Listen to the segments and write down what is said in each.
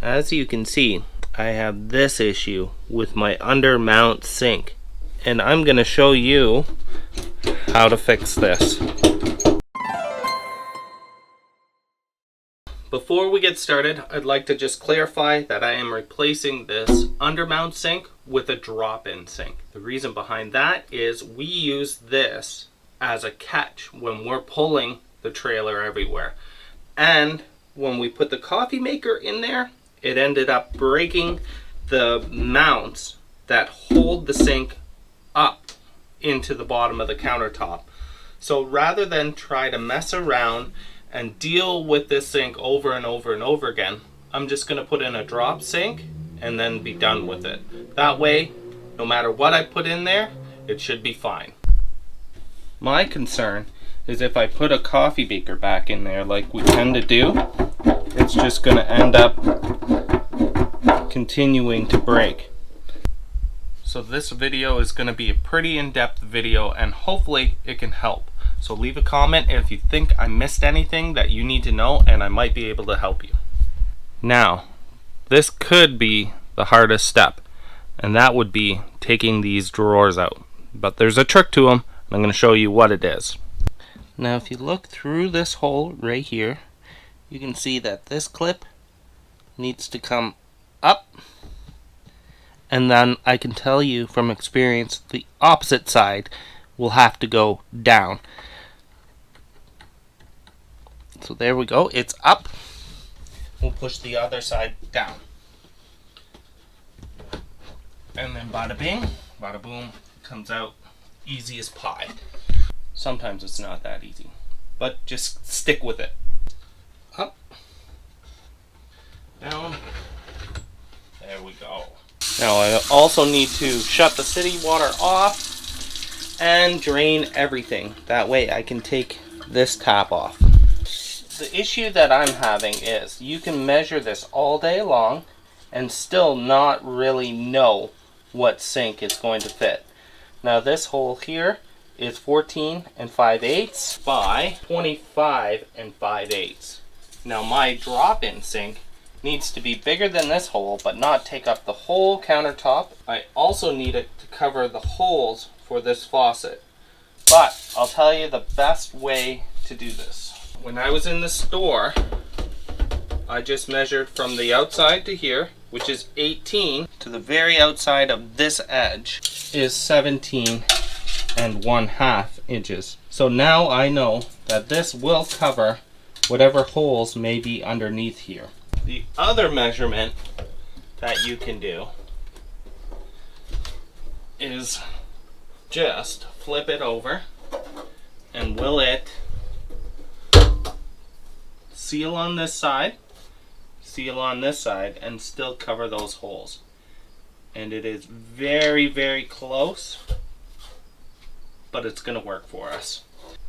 As you can see, I have this issue with my under mount sink, and I'm going to show you how to fix this. Before we get started, I'd like to just clarify that I am replacing this undermount sink with a drop-in sink. The reason behind that is we use this as a catch when we're pulling the trailer everywhere. And when we put the coffee maker in there, it ended up breaking the mounts that hold the sink up into the bottom of the countertop. So rather than try to mess around and deal with this sink over and over and over again, I'm just going to put in a drop sink and then be done with it. That way, no matter what I put in there, it should be fine. My concern is if I put a coffee maker back in there like we tend to do, it's just going to end up continuing to break. So this video is going to be a pretty in-depth video, and hopefully it can help. So leave a comment if you think I missed anything that you need to know, and I might be able to help you. Now, this could be the hardest step, and that would be taking these drawers out. But there's a trick to them, and I'm going to show you what it is. Now if you look through this hole right here, you can see that this clip needs to come up, and then I can tell you from experience the opposite side will have to go down. So there we go, it's up. We'll push the other side down. And then bada bing, bada boom, comes out easy as pie. Sometimes it's not that easy, but just stick with it. Up, down, there we go. Now I also need to shut the city water off and drain everything. That way I can take this tap off. The issue that I'm having is you can measure this all day long and still not really know what sink is going to fit. Now this hole here is 14 5/8 by 25 5/8. Now my drop-in sink needs to be bigger than this hole but not take up the whole countertop. I also need it to cover the holes for this faucet. But I'll tell you the best way to do this. When I was in the store, I just measured from the outside to here, which is 18, to the very outside of this edge is 17 1/2 inches. So now I know that this will cover whatever holes may be underneath here. The other measurement that you can do is just flip it over, and will it seal on this side, seal on this side, and still cover those holes. And it is very, very close, but it's going to work for us.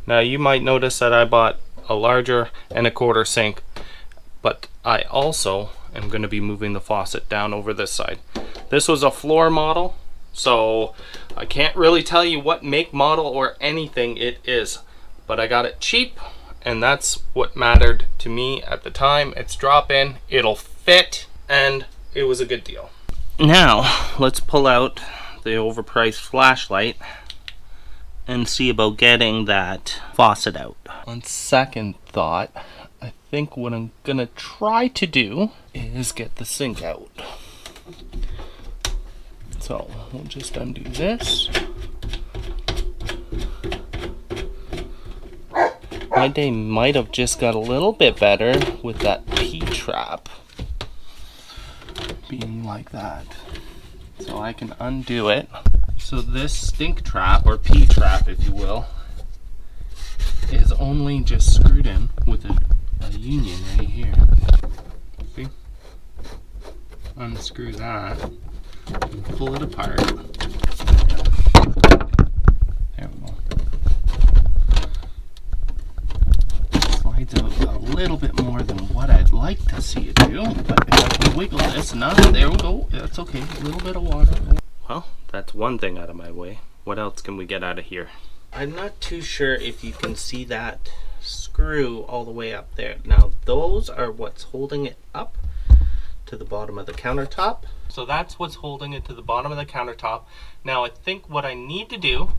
Now you might notice that I bought a larger 1/4 sink, but I also am going to be moving the faucet down over this side. This was a floor model, so I can't really tell you what make, model, or anything it is, but I got it cheap, and that's what mattered to me at the time. It's drop-in, it'll fit, and it was a good deal. Now let's pull out the overpriced flashlight and see about getting that faucet out. On second thought, I think what I'm gonna try to do is get the sink out. So we'll just undo this. My day might have just got a little bit better with that P-trap being like that. So I can undo it. So this stink trap, or P-trap if you will, is only just screwed in with a union right here. See? Unscrew that and pull it apart. There we go. Slides out a little bit more than what I'd like to see it do, but if I can wiggle this enough, there we go. That's okay. A little bit of water. Well, that's one thing out of my way. What else can we get out of here? I'm not too sure if you can see that screw all the way up there. Now those are what's holding it up to the bottom of the countertop. So that's what's holding it to the bottom of the countertop. Now I think what I need to do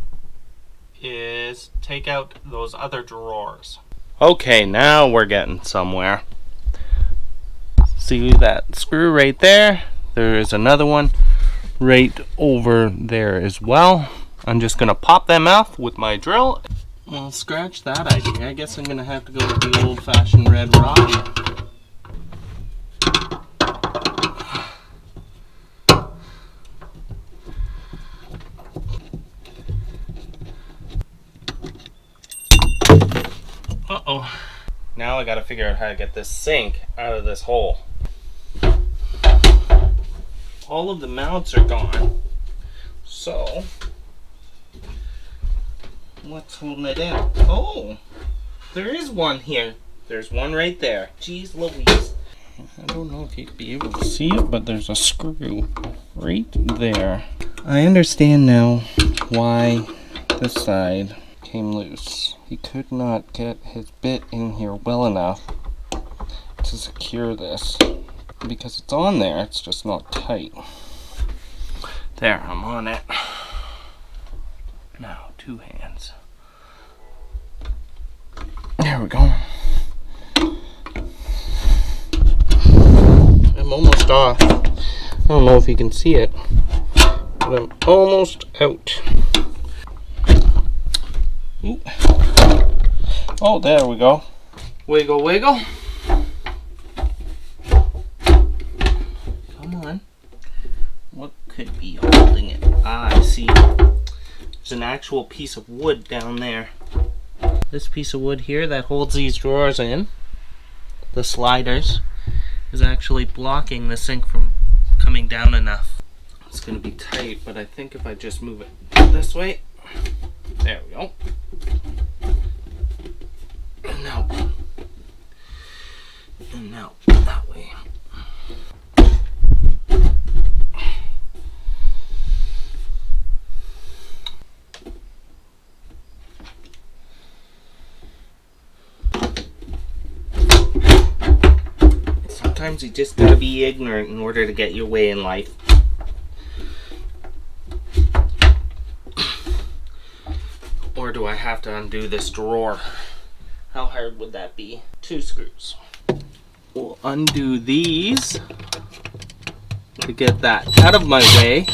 is take out those other drawers. Okay, now we're getting somewhere. See that screw right there? There is another one right over there as well. I'm just gonna pop them off with my drill. Well, scratch that idea. I guess I'm gonna have to go with the old-fashioned red rod. Uh-oh. Now I gotta figure out how to get this sink out of this hole. All of the mounts are gone. So, what's holding it in? Oh, there is one here. There's one right there. Jeez Louise. I don't know if you'd be able to see it, but there's a screw right there. I understand now why this side came loose. He could not get his bit in here well enough to secure this. Because it's on there, it's just not tight. There, I'm on it. Now, 2 hands. There we go. I'm almost off. I don't know if you can see it, but I'm almost out. Ooh. Oh, there we go. Wiggle, wiggle. Come on. What could be holding it? Ah, I see. There's an actual piece of wood down there. This piece of wood here that holds these drawers in, the sliders, is actually blocking the sink from coming down enough. It's going to be tight, but I think if I just move it this way, there we go. And now that way. Sometimes you just gotta be ignorant in order to get your way in life. Or do I have to undo this drawer? How hard would that be? 2 screws. We'll undo these to get that out of my way.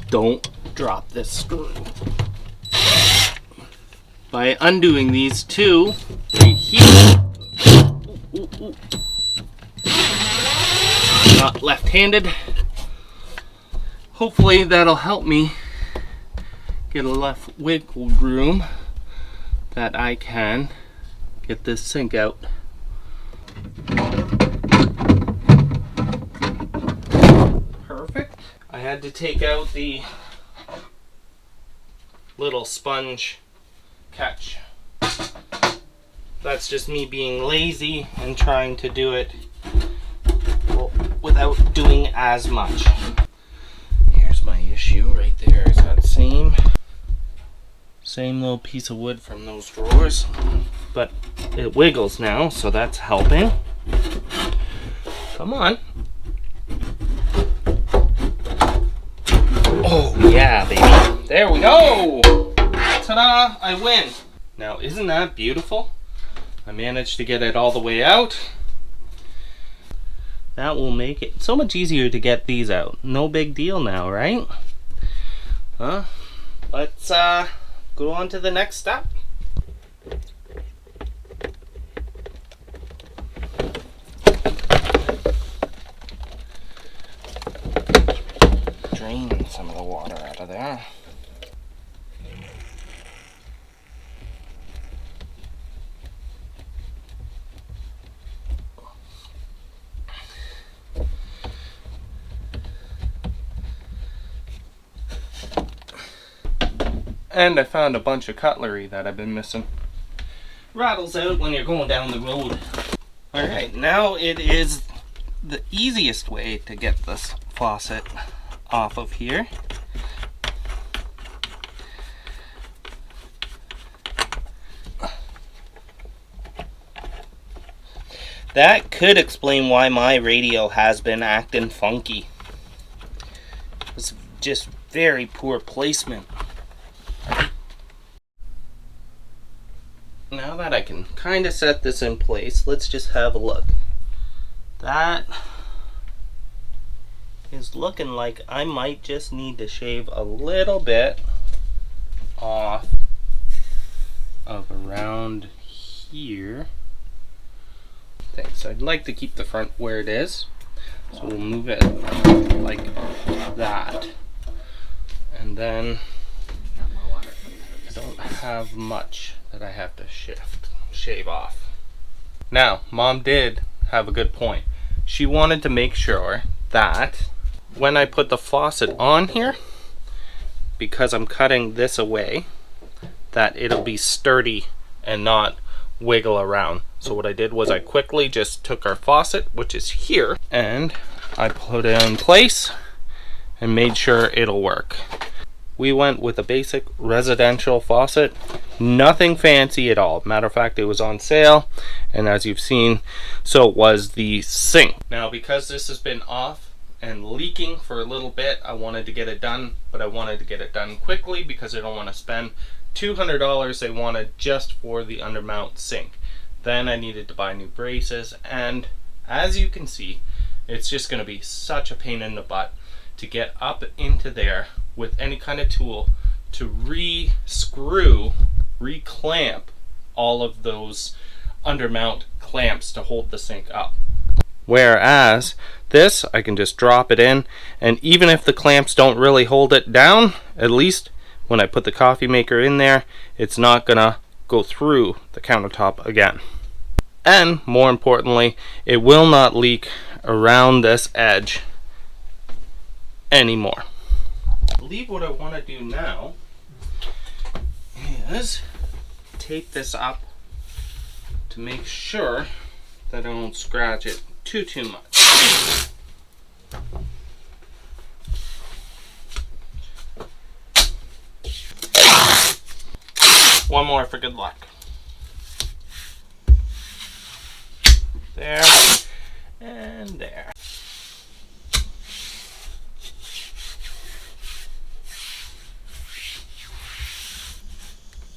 Don't drop this screw. By undoing these 2 right here. Ooh, ooh, ooh. Not left-handed. Hopefully that'll help me get a left wiggle room that I can get this sink out. Perfect. I had to take out the little sponge catch. That's just me being lazy and trying to do it without doing as much. Here's my issue right there, is that same little piece of wood from those drawers, but it wiggles now, so that's helping. Come on. Oh yeah, baby. There we go. Ta-da, I win. Now, isn't that beautiful? I managed to get it all the way out. That will make it so much easier to get these out. No big deal now, right? Huh? Let's go on to the next step. Drain some of the water out of there. And I found a bunch of cutlery that I've been missing. Rattles out when you're going down the road. Alright, now it is the easiest way to get this faucet off of here. That could explain why my radio has been acting funky. It's just very poor placement. Now that I can kind of set this in place, let's just have a look. That is looking like I might just need to shave a little bit off of around here. So I'd like to keep the front where it is, so we'll move it like that, and then I don't have much that I have to shave off. Now, Mom did have a good point. She wanted to make sure that when I put the faucet on here, because I'm cutting this away, that it'll be sturdy and not wiggle around. So what I did was I quickly just took our faucet, which is here, and I put it in place and made sure it'll work. We went with a basic residential faucet, nothing fancy at all. Matter of fact, it was on sale, and as you've seen, so was the sink. Now, because this has been off and leaking for a little bit, I wanted to get it done, but I wanted to get it done quickly because I don't want to spend $200 they wanted just for the undermount sink. Then I needed to buy new braces, and as you can see, it's just going to be such a pain in the butt to get up into there with any kind of tool to re-screw, re-clamp all of those undermount clamps to hold the sink up. Whereas this, I can just drop it in, and even if the clamps don't really hold it down, at least when I put the coffee maker in there, it's not gonna go through the countertop again. And more importantly, it will not leak around this edge anymore. I believe what I want to do now is tape this up to make sure that I don't scratch it too much. One more for good luck. There and there.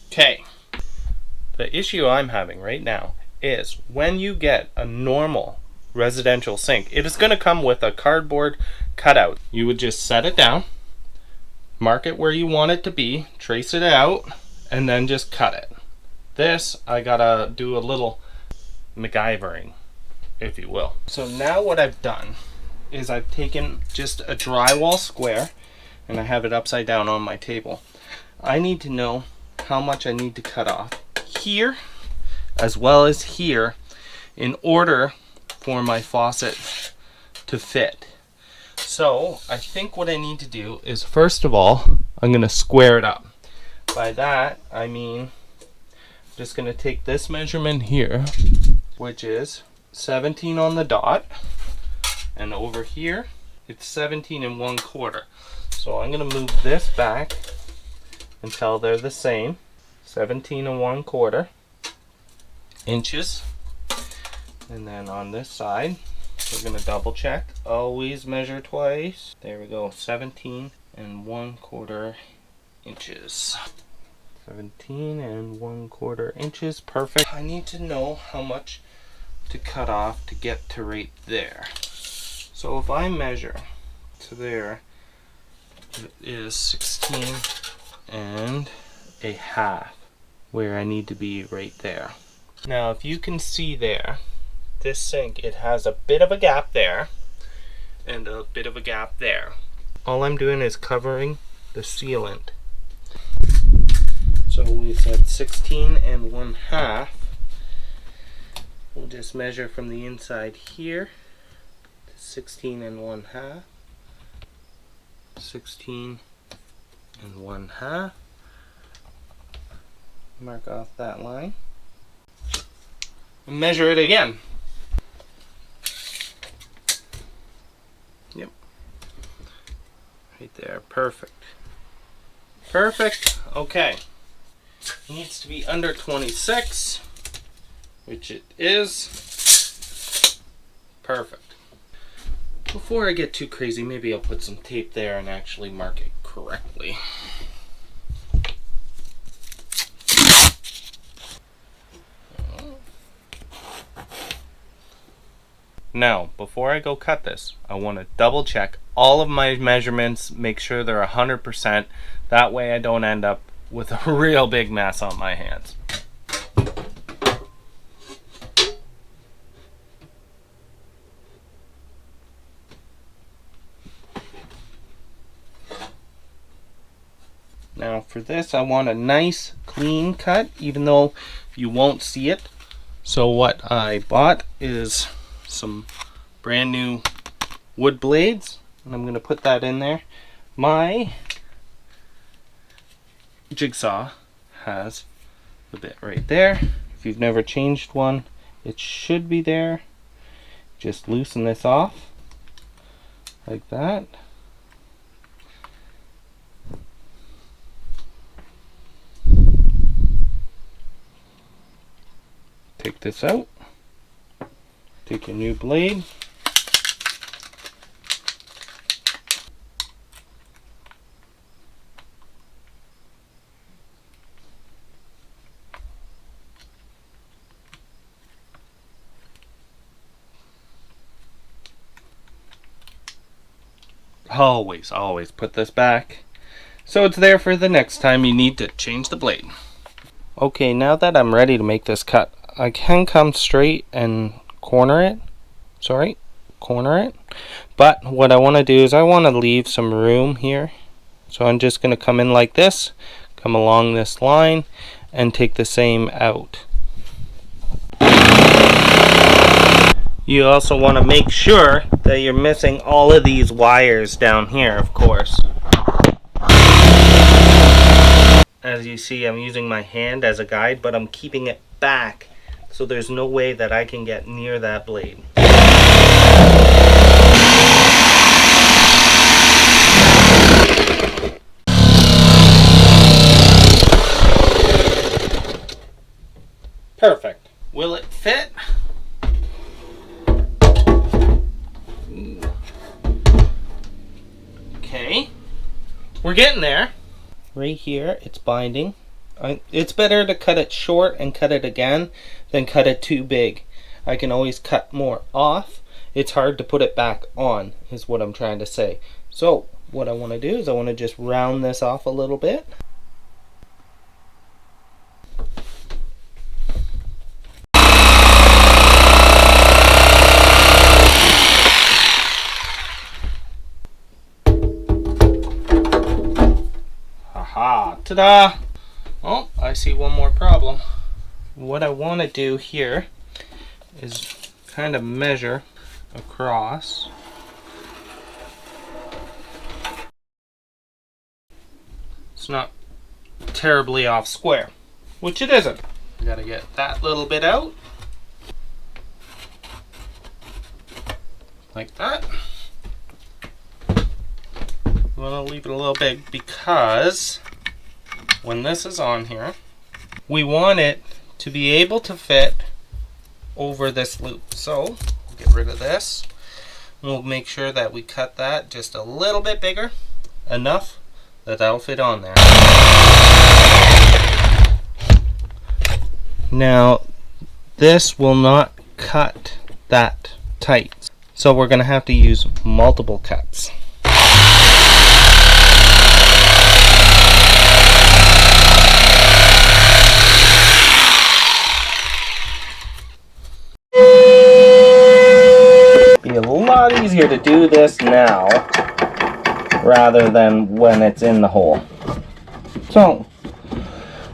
Okay, the issue I'm having right now is when you get a normal residential sink, it is going to come with a cardboard cutout. You would just set it down, mark it where you want it to be, trace it out, and then just cut it. This, I gotta do a little MacGyvering, if you will. So now what I've done is I've taken just a drywall square and I have it upside down on my table. I need to know how much I need to cut off here as well as here in order for my faucet to fit. So I think what I need to do is, first of all, I'm going to square it up. By that I mean I'm just going to take this measurement here, which is 17 on the dot, and over here it's 17 1/4. So I'm going to move this back until they're the same, 17 1/4 inches. And then on this side, we're going to double check. Always measure twice. There we go, 17 1/4 inches. 17 1/4 inches, perfect. I need to know how much to cut off to get to right there. So if I measure to there, it is 16 1/2 where I need to be right there. Now if you can see there, this sink, it has a bit of a gap there and a bit of a gap there. All I'm doing is covering the sealant. So we said 16 1/2. We'll just measure from the inside here to 16 1/2. 16 1/2. Mark off that line. And measure it again. Yep. Right there. Perfect. Perfect. Okay. It needs to be under 26, which it is. Perfect. Before I get too crazy, maybe I'll put some tape there and actually mark it correctly. Now, before I go cut this, I want to double check all of my measurements, make sure they're 100%. That way I don't end up with a real big mess on my hands. Now for this, I want a nice clean cut, even though you won't see it. So what I bought is some brand new wood blades, and I'm going to put that in there. My jigsaw has the bit right there. If you've never changed one, it should be there. Just loosen this off like that. Take this out. Take your new blade. Always put this back so it's there for the next time you need to change the blade. Okay, now that I'm ready to make this cut, I can come straight and corner it. But what I want to do is I want to leave some room here. So I'm just going to come in like this, come along this line, and take the same out. You also want to make sure that you're missing all of these wires down here, of course. As you see, I'm using my hand as a guide, but I'm keeping it back, so there's no way that I can get near that blade. Perfect. Will it fit? Okay. We're getting there. Right here, it's binding. It's better to cut it short and cut it again than cut it too big. I can always cut more off. It's hard to put it back on, is what I'm trying to say. So what I want to do is I want to just round this off a little bit. Aha, ta-da! Oh, I see one more problem. What I want to do here is kind of measure across. It's not terribly off square, which it isn't. I gotta get that little bit out. Like that. I'm gonna leave it a little big because when this is on here, we want it to be able to fit over this loop. So we'll get rid of this. We'll make sure that we cut that just a little bit bigger, enough that that'll fit on there. Now this will not cut that tight, so we're gonna have to use multiple cuts. Be a lot easier to do this now rather than when it's in the hole. So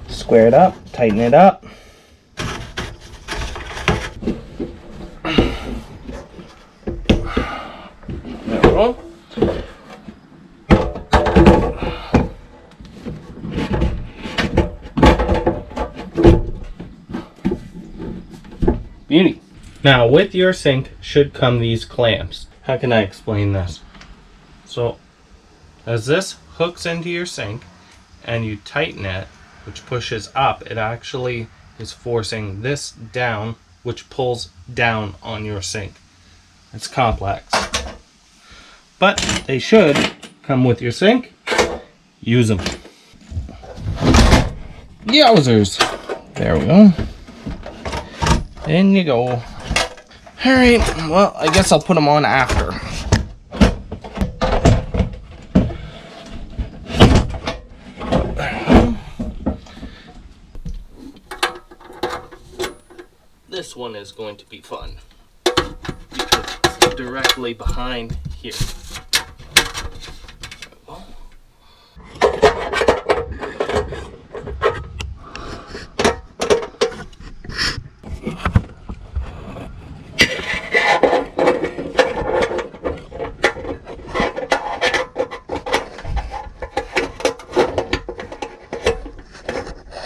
square it up, tighten it up. There we go. Beauty. Now with your sink should come these clamps. How can I explain this? So as this hooks into your sink and you tighten it, which pushes up, it actually is forcing this down, which pulls down on your sink. It's complex. But they should come with your sink. Use them. Yowzers. There we go. In you go. Alright, well, I guess I'll put them on after. This one is going to be fun because it's directly behind here.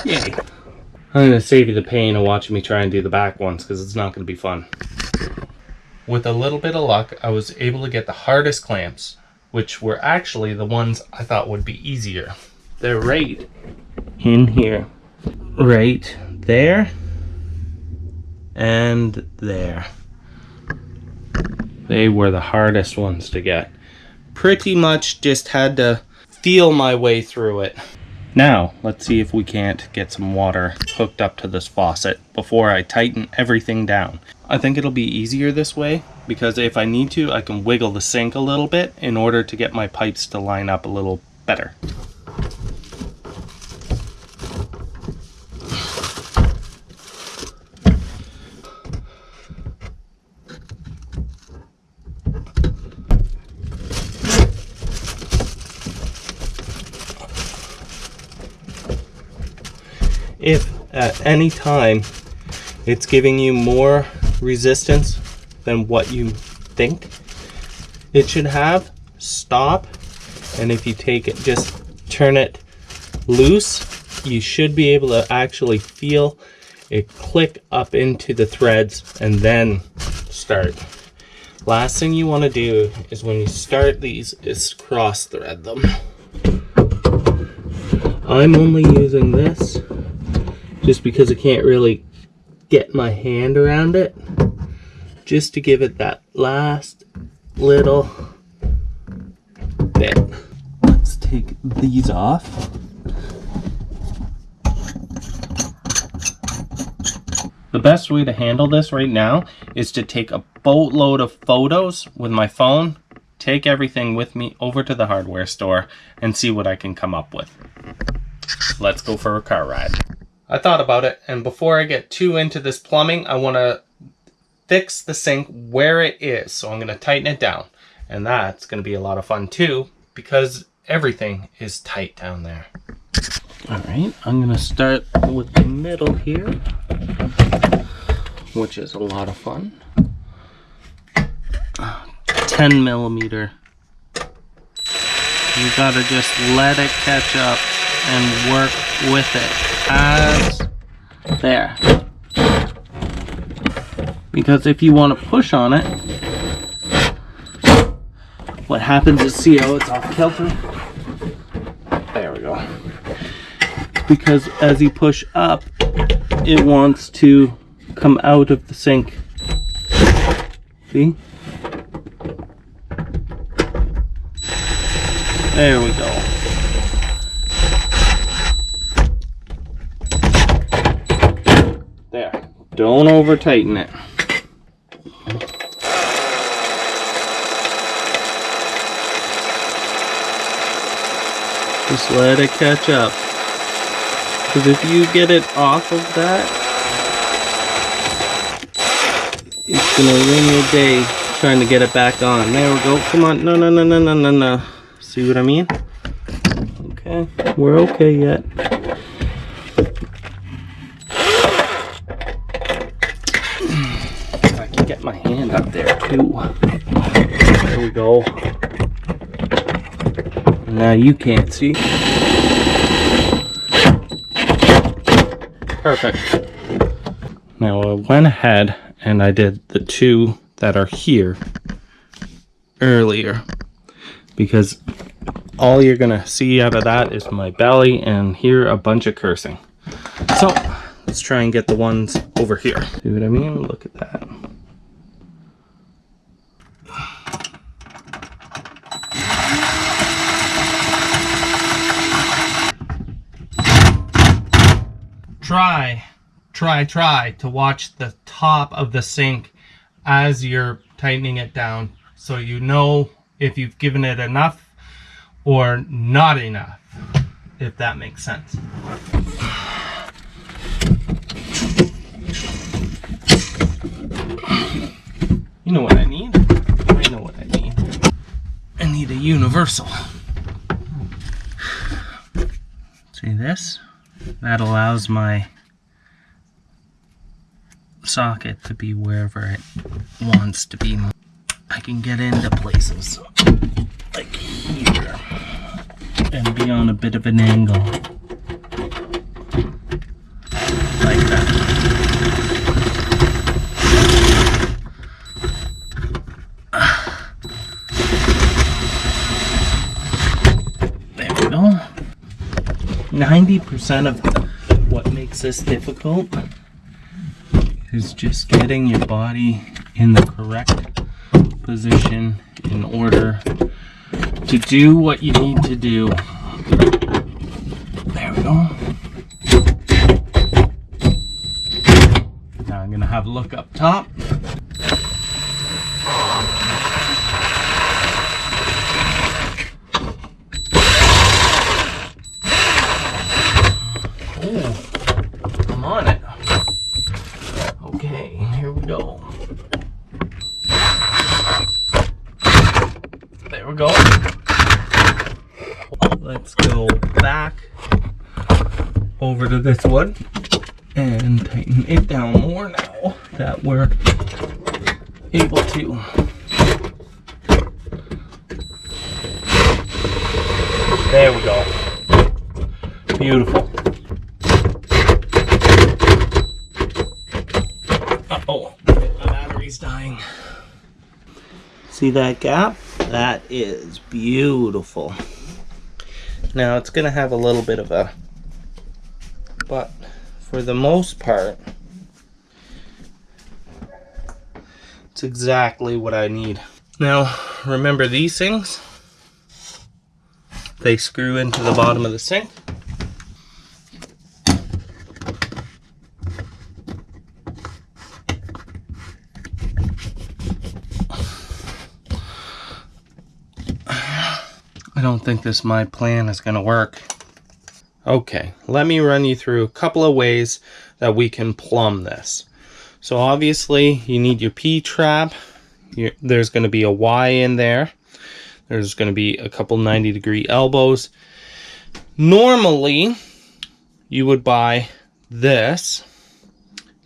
Yay. I'm going to save you the pain of watching me try and do the back ones because it's not going to be fun. With a little bit of luck, I was able to get the hardest clamps, which were actually the ones I thought would be easier. They're right in here. Right there. And there. They were the hardest ones to get. Pretty much just had to feel my way through it. Now, let's see if we can't get some water hooked up to this faucet before I tighten everything down. I think it'll be easier this way because if I need to, I can wiggle the sink a little bit in order to get my pipes to line up a little better. If at any time it's giving you more resistance than what you think it should have, stop, and if you take it, just turn it loose, you should be able to actually feel it click up into the threads and then start. Last thing you want to do is when you start these is cross thread them. I'm only using this just because I can't really get my hand around it, just to give it that last little bit. Let's take these off. The best way to handle this right now is to take a boatload of photos with my phone, take everything with me over to the hardware store, and see what I can come up with. Let's go for a car ride. I thought about it, and before I get too into this plumbing, I want to fix the sink where it is. So I'm going to tighten it down. And that's going to be a lot of fun too, because everything is tight down there. Alright, I'm going to start with the middle here, which is a lot of fun. 10 millimeter. You gotta just let it catch up and work with it. As there, because if you want to push on it, what happens is, see how it's off kilter? There we go. Because as you push up, it wants to come out of the sink. See? There we go. There. Don't over tighten it. Just let it catch up. Because if you get it off of that, it's gonna ruin your day trying to get it back on. There we go. Come on. No. See what I mean? Okay. We're okay yet. I can get my hand up there too. There we go. Now you can't see. Perfect. Now I went ahead and I did the two that are here earlier, because all you're gonna see out of that is my belly and hear a bunch of cursing. So let's try and get the ones over here. See what I mean? Look at that. try to watch the top of the sink as you're tightening it down, so you know if you've given it enough or not enough, if that makes sense. You know what I need? I know what I need. I need a universal. See this? That allows my socket to be wherever it wants to be. I can get into places like here and be on a bit of an angle like that. There we go. 90% of what makes this difficult is just getting your body in the correct position in order to do what you need to do. There we go. Now I'm gonna have a look up top. Oh, I'm on it. Okay, here we go. There we go. Let's go back over to this one and tighten it down more now that we're able to. There we go. Beautiful. Uh-oh, my battery's dying. See that gap? That is beautiful. Now it's gonna have a little bit of a, but for the most part, it's exactly what I need. Now, remember these things? They screw into the bottom of the sink. I don't think my plan is going to work. Okay, let me run you through a couple of ways that we can plumb this. So obviously you need your P-trap. There's going to be a Y in there. There's going to be a couple 90-degree elbows. Normally you would buy this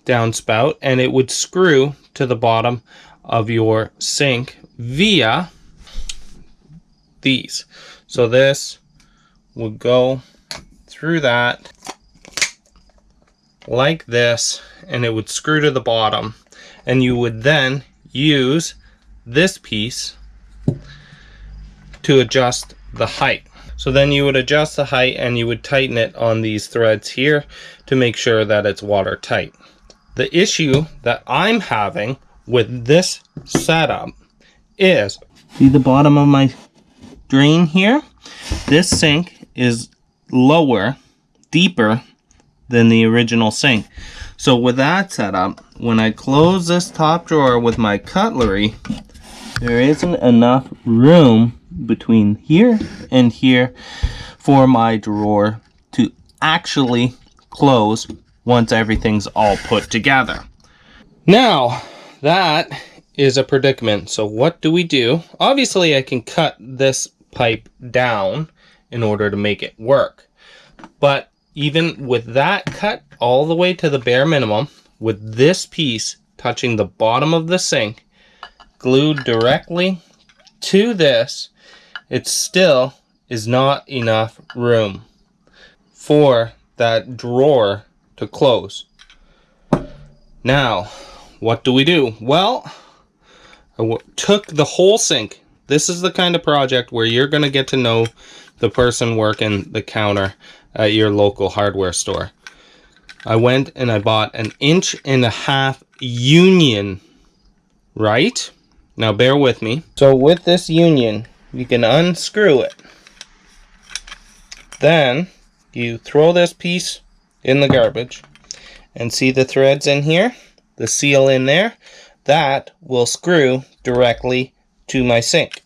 downspout and it would screw to the bottom of your sink via these. So this would go through that like this, and it would screw to the bottom, and you would then use this piece to adjust the height. So then you would adjust the height and you would tighten it on these threads here to make sure that it's watertight. The issue that I'm having with this setup is, see the bottom of my drain here? This sink is lower, deeper than the original sink. So with that setup, when I close this top drawer with my cutlery, there isn't enough room between here and here for my drawer to actually close once everything's all put together. Now, that is a predicament. So what do we do? Obviously, I can cut this pipe down in order to make it work. But even with that cut all the way to the bare minimum, with this piece touching the bottom of the sink, glued directly to this, it still is not enough room for that drawer to close. Now, what do we do? Well, I took the whole sink. This is the kind of project where you're going to get to know the person working the counter at your local hardware store. I went and I bought an 1.5 union, right? Now bear with me. So with this union, you can unscrew it. Then you throw this piece in the garbage. And see the threads in here? The seal in there? That will screw directly to my sink.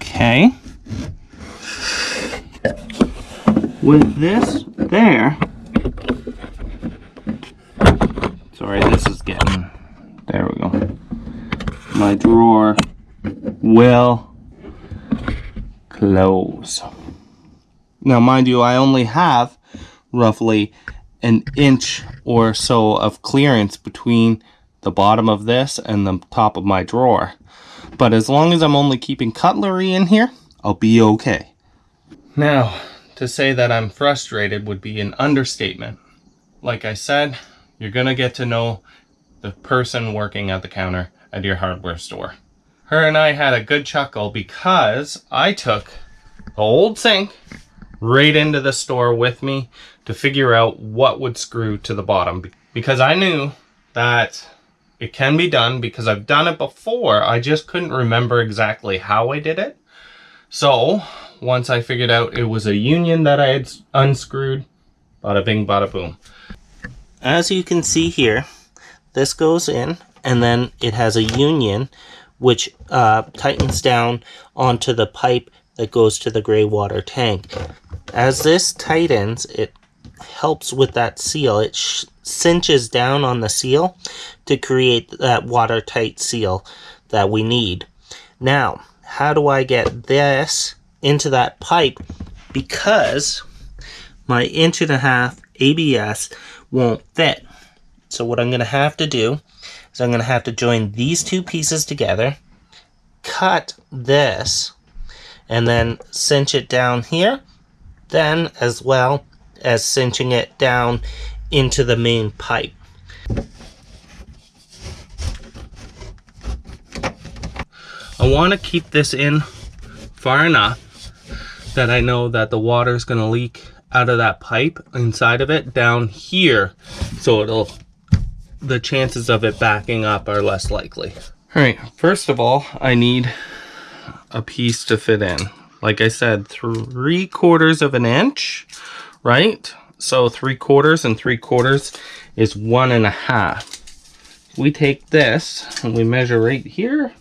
Okay. With this there, sorry, this is getting, there we go. My drawer will close. Now, mind you, I only have roughly an inch or so of clearance between the bottom of this and the top of my drawer. But as long as I'm only keeping cutlery in here, I'll be okay. Now, to say that I'm frustrated would be an understatement. Like I said, you're gonna get to know the person working at the counter at your hardware store. Her and I had a good chuckle because I took the old sink right into the store with me to figure out what would screw to the bottom, because I knew that it can be done because I've done it before. I just couldn't remember exactly how I did it. So once I figured out it was a union that I had unscrewed, bada bing, bada boom. As you can see here, this goes in, and then it has a union which tightens down onto the pipe that goes to the gray water tank. As this tightens, it helps with that seal. It cinches down on the seal to create that watertight seal that we need. Now, how do I get this into that pipe? Because my 1.5 ABS won't fit. So what I'm going to have to do is I'm going to have to join these two pieces together, cut this, and then cinch it down here, then as well as cinching it down into the main pipe. I want to keep this in far enough that I know that the water is going to leak out of that pipe inside of it down here, so the chances of it backing up are less likely. All right, first of all, I need a piece to fit in. Like I said, 3/4 of an inch, right? So 3/4 and 3/4 is 1.5. We take this and we measure right here,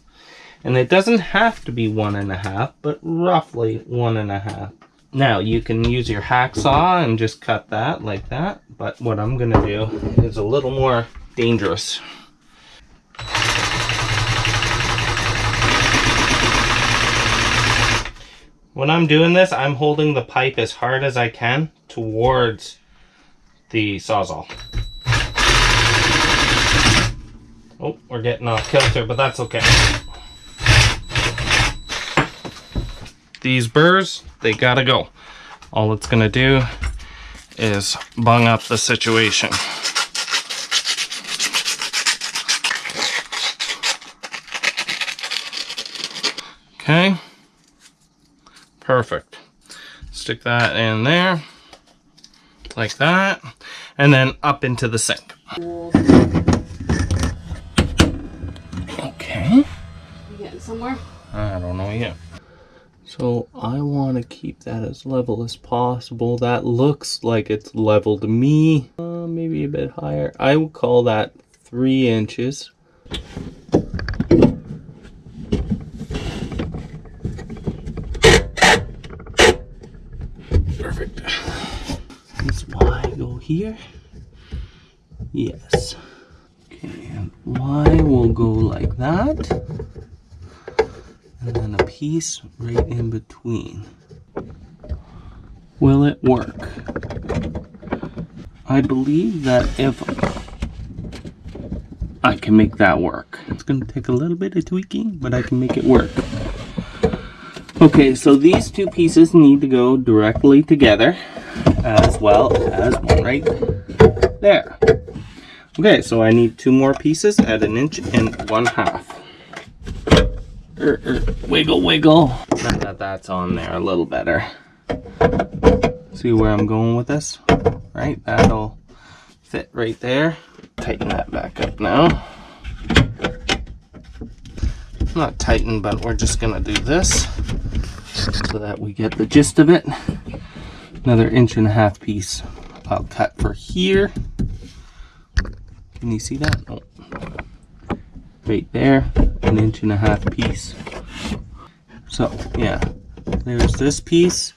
and it doesn't have to be 1.5, but roughly 1.5. Now you can use your hacksaw and just cut that like that, but what I'm gonna do is a little more dangerous. When I'm doing this, I'm holding the pipe as hard as I can towards the Sawzall. Oh, we're getting off kilter, but that's okay. These burrs, they gotta go. All it's gonna do is bung up the situation. Okay. Perfect. Stick that in there, like that, and then up into the sink. Okay. You getting somewhere? I don't know yet. So I want to keep that as level as possible. That looks like it's level to me. Maybe a bit higher. I would call that 3 inches. Perfect. This Y go here. Yes. Okay, and Y will go like that. And then a piece right in between. Will it work? I believe that if I can make that work. It's going to take a little bit of tweaking, but I can make it work. Okay, so these two pieces need to go directly together, as well as one right there. Okay, so I need 2 more pieces at 1.5 inches. Wiggle, wiggle. Now that's on there a little better. See where I'm going with this? Right, that'll fit right there. Tighten that back up now. Not tighten, but we're just gonna do this. so that we get the gist of it. Another 1.5 inch piece I'll cut for here. Can you see that? Oh. Right there, 1.5 inch piece. So yeah, there's this piece,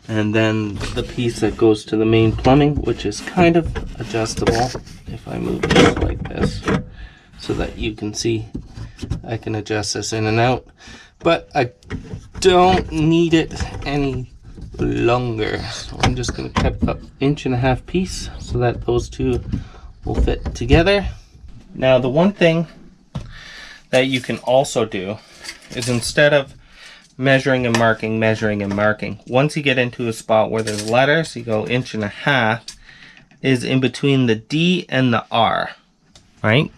and then the piece that goes to the main plumbing, which is kind of adjustable. If I move this like this, so that you can see, I can adjust this in and out, but I don't need it any longer. So I'm just going to cut up 1.5 inch piece so that those two will fit together. Now the one thing that you can also do is, instead of measuring and marking, once you get into a spot where there's letters, you go 1.5 inch is in between the D and the R, right?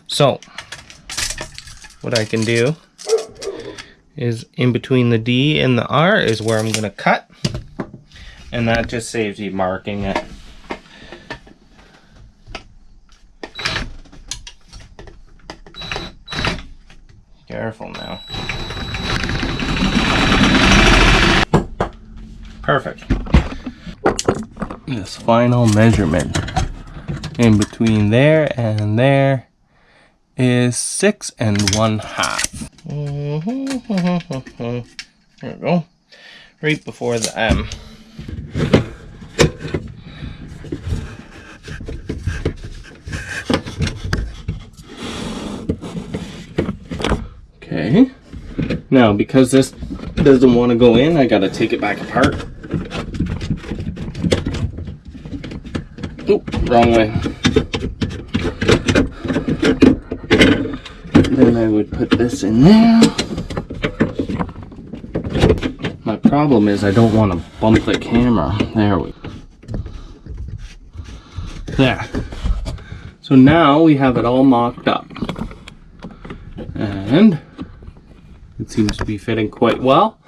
So what I can do is, in between the D and the R is where I'm going to cut, and that just saves you marking it. Careful now. Perfect. This final measurement in between there and there is 6 1/2. There we go. Right before the M. Okay. Now, because this doesn't want to go in, I gotta take it back apart. Oop, wrong way. Then I would put this in there. My problem is I don't want to bump the camera. There we go. There. So now we have it all mocked up. And it seems to be fitting quite well.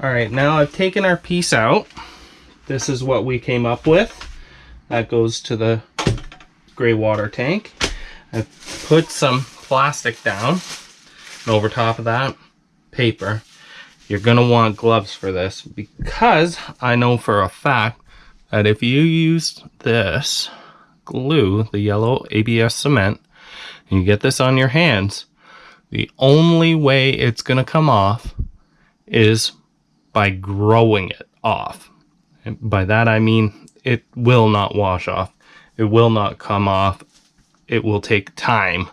Alright, now I've taken our piece out. This is what we came up with. That goes to the gray water tank. I've put some plastic down, and over top of that, paper. You're going to want gloves for this, because I know for a fact that if you use this glue, the yellow ABS cement, and you get this on your hands, the only way it's going to come off is by growing it off. And by that I mean it will not wash off. It will not come off. It will take time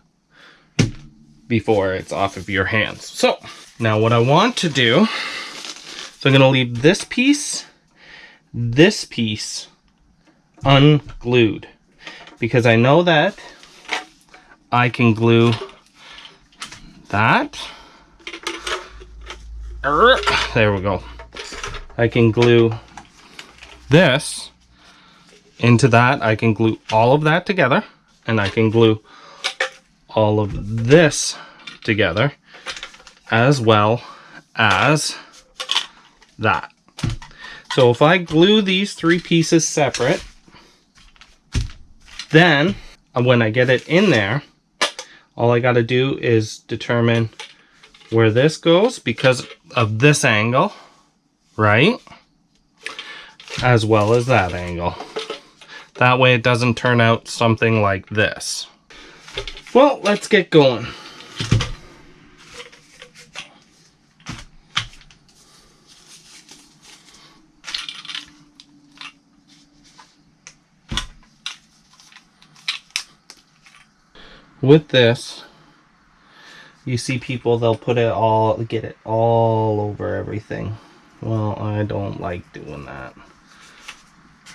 before it's off of your hands. So now what I want to do, so I'm going to leave this piece unglued, because I know that I can glue that. There we go. I can glue this into that. I can glue all of that together, and I can glue all of this together, as well as that. So if I glue these 3 pieces separate, then when I get it in there, all I got to do is determine where this goes because of this angle, right? As well as that angle. That way it doesn't turn out something like this. Well, let's get going. With this, you see people, they'll put it all, get it all over everything. Well, I don't like doing that.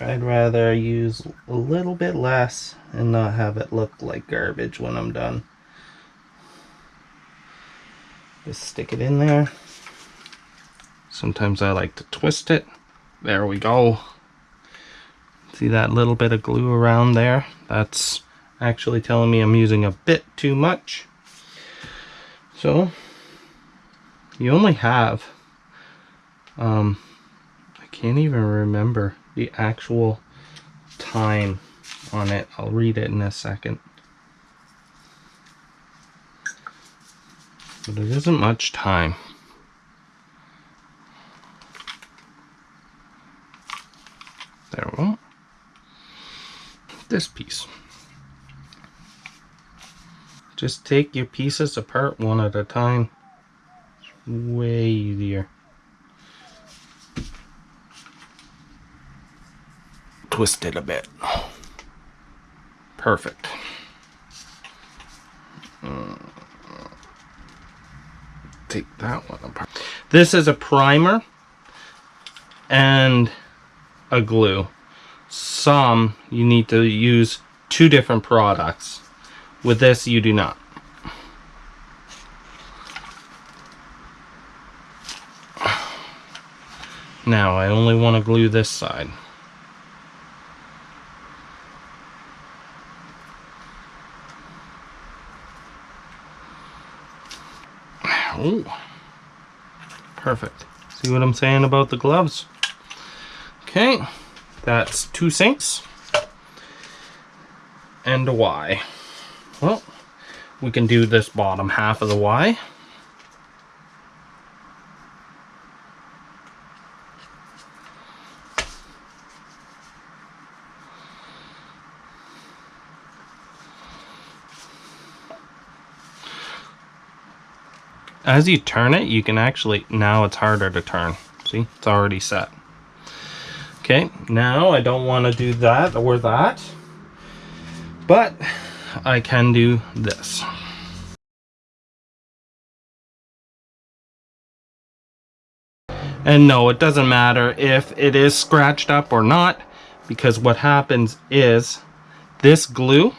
I'd rather use a little bit less and not have it look like garbage when I'm done. Just stick it in there. Sometimes I like to twist it. There we go. See that little bit of glue around there? That's actually telling me I'm using a bit too much. So you only have I can't even remember the actual time on it. I'll read it in a second, but it isn't much time. There we go. This piece. Just take your pieces apart one at a time. It's way easier. Twist it a bit. Perfect. Take that one apart. This is a primer and a glue. Some you need to use 2 different products. With this you do not. Now I only want to glue this side. Ooh. Perfect. See what I'm saying about the gloves? Okay, that's 2 sinks and a Y. Well, we can do this bottom half of the Y. As you turn it, you can actually, now it's harder to turn. See, it's already set. Okay, now I don't want to do that or that, but I can do this. And no, it doesn't matter if it is scratched up or not, because what happens is this glue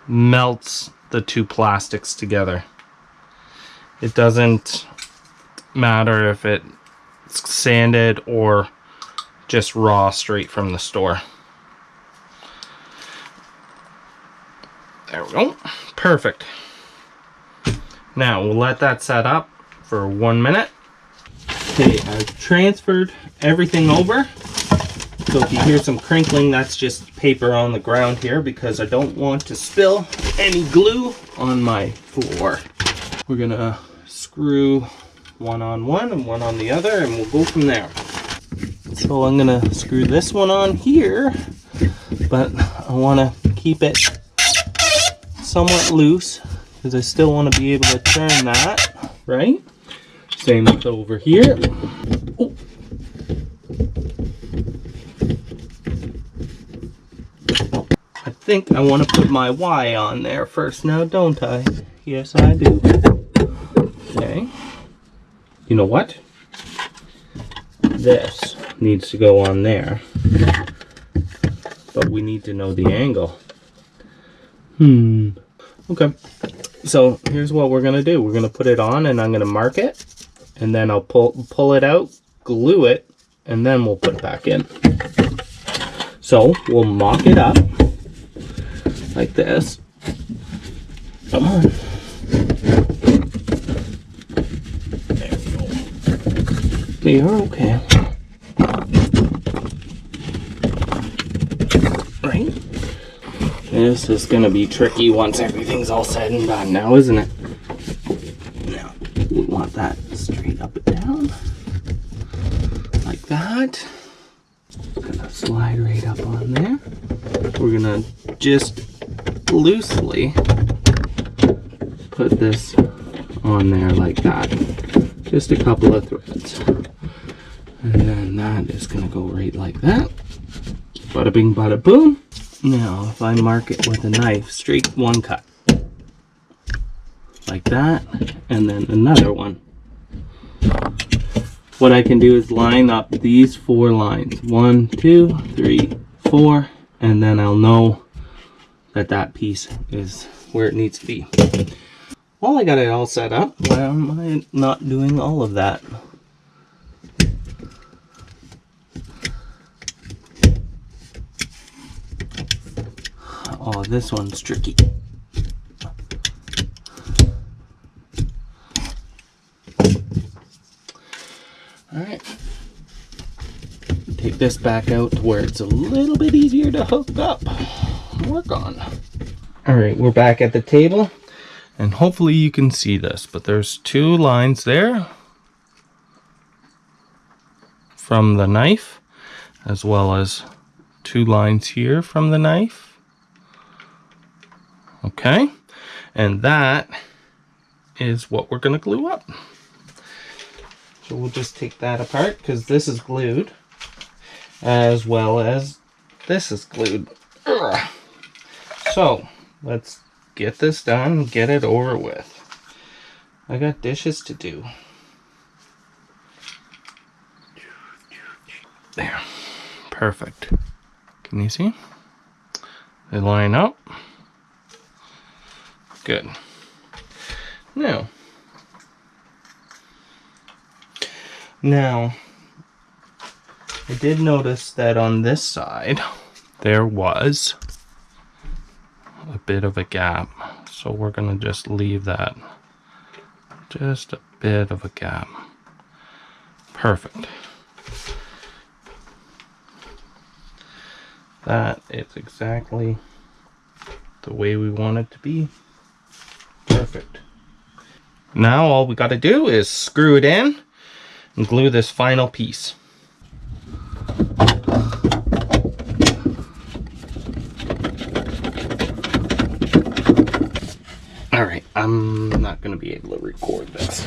melts the 2 plastics together. It doesn't matter if it's sanded or just raw straight from the store. There we go. Perfect. Now we'll let that set up for 1 minute. Okay, I've transferred everything over. So if you hear some crinkling, that's just paper on the ground here because I don't want to spill any glue on my floor. We're gonna screw one on one and one on the other, and we'll go from there. So I'm gonna screw this one on here, but I want to keep it somewhat loose because I still want to be able to turn that, right? Same with over here. Oh. I think I want to put my Y on there first now, don't I? Yes, I do. Okay. You know what? This needs to go on there. But we need to know the angle. Okay. So here's what we're going to do. We're going to put it on and I'm going to mark it. And then I'll pull it out, glue it, and then we'll put it back in. So we'll mock it up like this. Come on. There we go. We are okay. Right? This is gonna be tricky once everything's all said and done now, isn't it? Now, we want that straight up and down. Like that. Gonna slide right up on there. We're gonna just loosely put this on there like that. Just a couple of threads. And then that is gonna go right like that. Bada bing, bada boom. Now, if I mark it with a knife, straight one cut. Like that, and then another one. What I can do is line up these 4 lines. 1, 2, 3, 4, and then I'll know that that piece is where it needs to be. Well, I got it all set up. Why am I not doing all of that? Oh, this one's tricky. Alright. Take this back out to where it's a little bit easier to hook up. Work on. Alright, we're back at the table. And hopefully you can see this, but there's 2 lines there from the knife. as well as 2 lines here from the knife. Okay, and that is what we're going to glue up. So we'll just take that apart because this is glued as well as this is glued. Ugh. So let's get this done, get it over with. I got dishes to do. There. Perfect. Can you see? They line up. Good. Now, I did notice that on this side there was a bit of a gap, so we're gonna just leave that, just a bit of a gap. Perfect. That is exactly the way we want it to be. Perfect. Now all we got to do is screw it in and glue this final piece. Alright, I'm not going to be able to record this.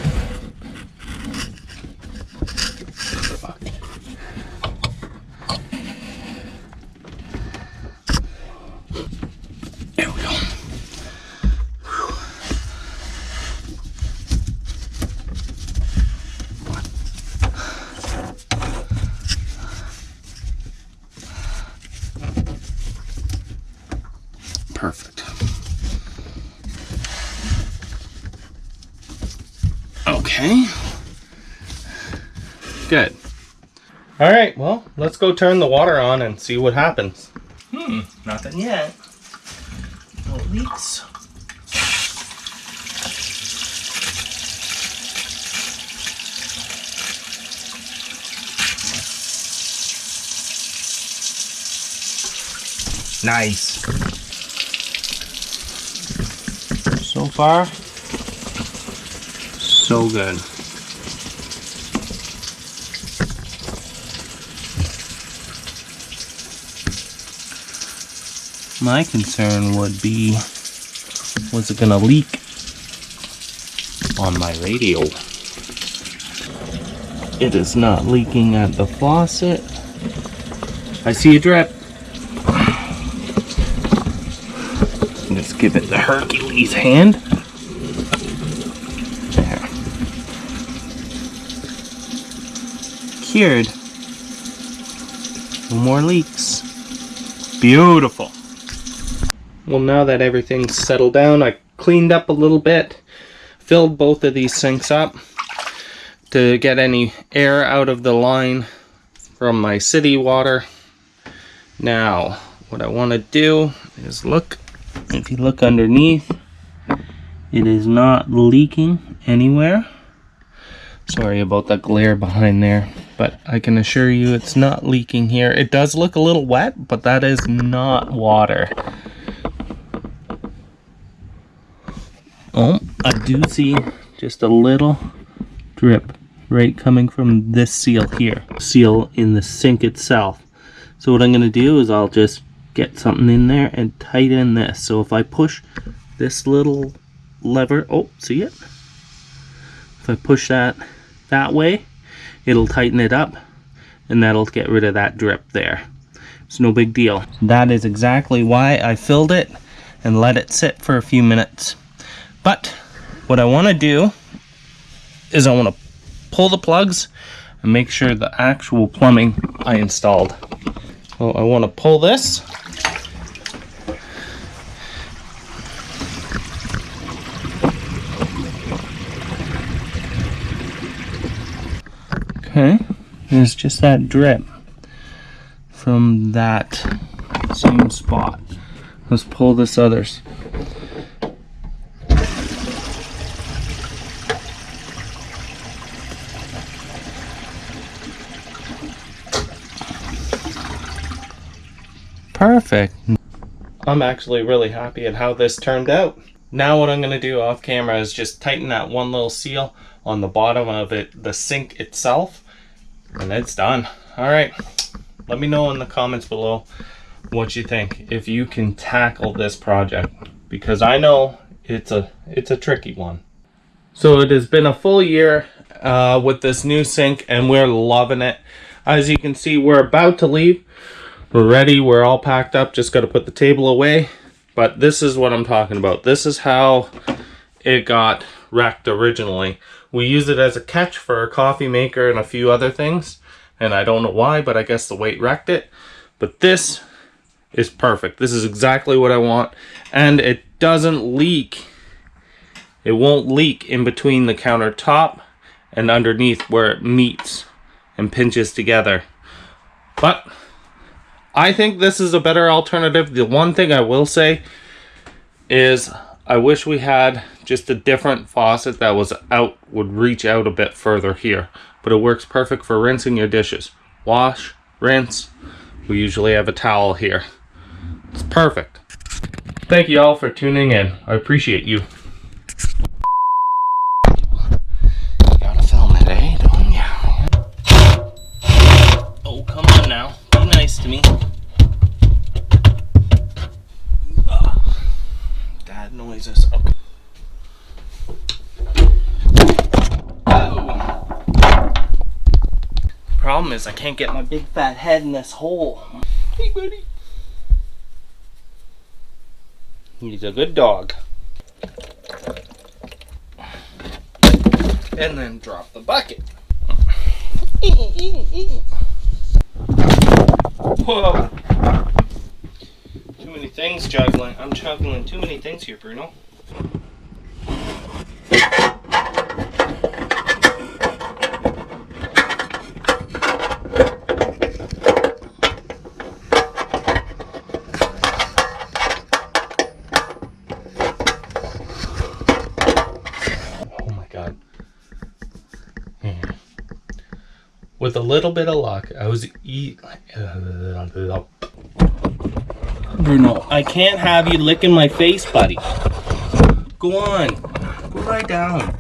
Fuck. There we go. Perfect. Okay. Good. All right, well, let's go turn the water on and see what happens. Nothing yet. No leaks. Nice. So far, so good. My concern would be, was it gonna leak on my radio? It is not leaking at the faucet. I see a drip. Let's give it the Hercules hand. There. Cured. No more leaks. Beautiful. Well, now that everything's settled down, I cleaned up a little bit, filled both of these sinks up to get any air out of the line from my city water. Now, what I want to do is look, if you look underneath, it is not leaking anywhere. Sorry about the glare behind there, but I can assure you it's not leaking here. It does look a little wet, but that is not water. Oh, I do see just a little drip right coming from this seal here. Seal in the sink itself. So what I'm going to do is I'll just get something in there and tighten this. So if I push this little lever, oh, see it? If I push that way, it'll tighten it up and that'll get rid of that drip there. It's no big deal. That is exactly why I filled it and let it sit for a few minutes. But what I want to do is I want to pull the plugs and make sure the actual plumbing I installed. So I want to pull this. Okay, there's just that drip from that same spot. Let's pull this others. Perfect. I'm actually really happy at how this turned out. Now what I'm going to do off camera is just tighten that one little seal on the bottom of it, the sink itself, and it's done. All right, Let me know in the comments below what you think, if you can tackle this project, because I know it's a tricky one. So it has been a full year with this new sink, and we're loving it. As you can see, we're about to leave. We're ready. We're all packed up. Just got to put the table away. But this is what I'm talking about. This is how it got wrecked originally. We used it as a catch for a coffee maker and a few other things. And I don't know why, but I guess the weight wrecked it. But this is perfect. This is exactly what I want. And it doesn't leak. It won't leak in between the countertop and underneath where it meets and pinches together. But I think this is a better alternative. The one thing I will say is I wish we had just a different faucet that would reach out a bit further here. But it works perfect for rinsing your dishes. Wash, rinse. We usually have a towel here. It's perfect. Thank you all for tuning in. I appreciate you. Gotta film it, eh? Don't ya? Oh, come on now. Be nice to me. Dad noises. Okay. Problem is I can't get my big fat head in this hole. Hey buddy. He's a good dog. And then drop the bucket. Whoa. Too many things juggling. I'm juggling too many things here, Bruno. With a little bit of luck, I was Bruno, I can't have you licking my face, buddy. Go on. Go lie down.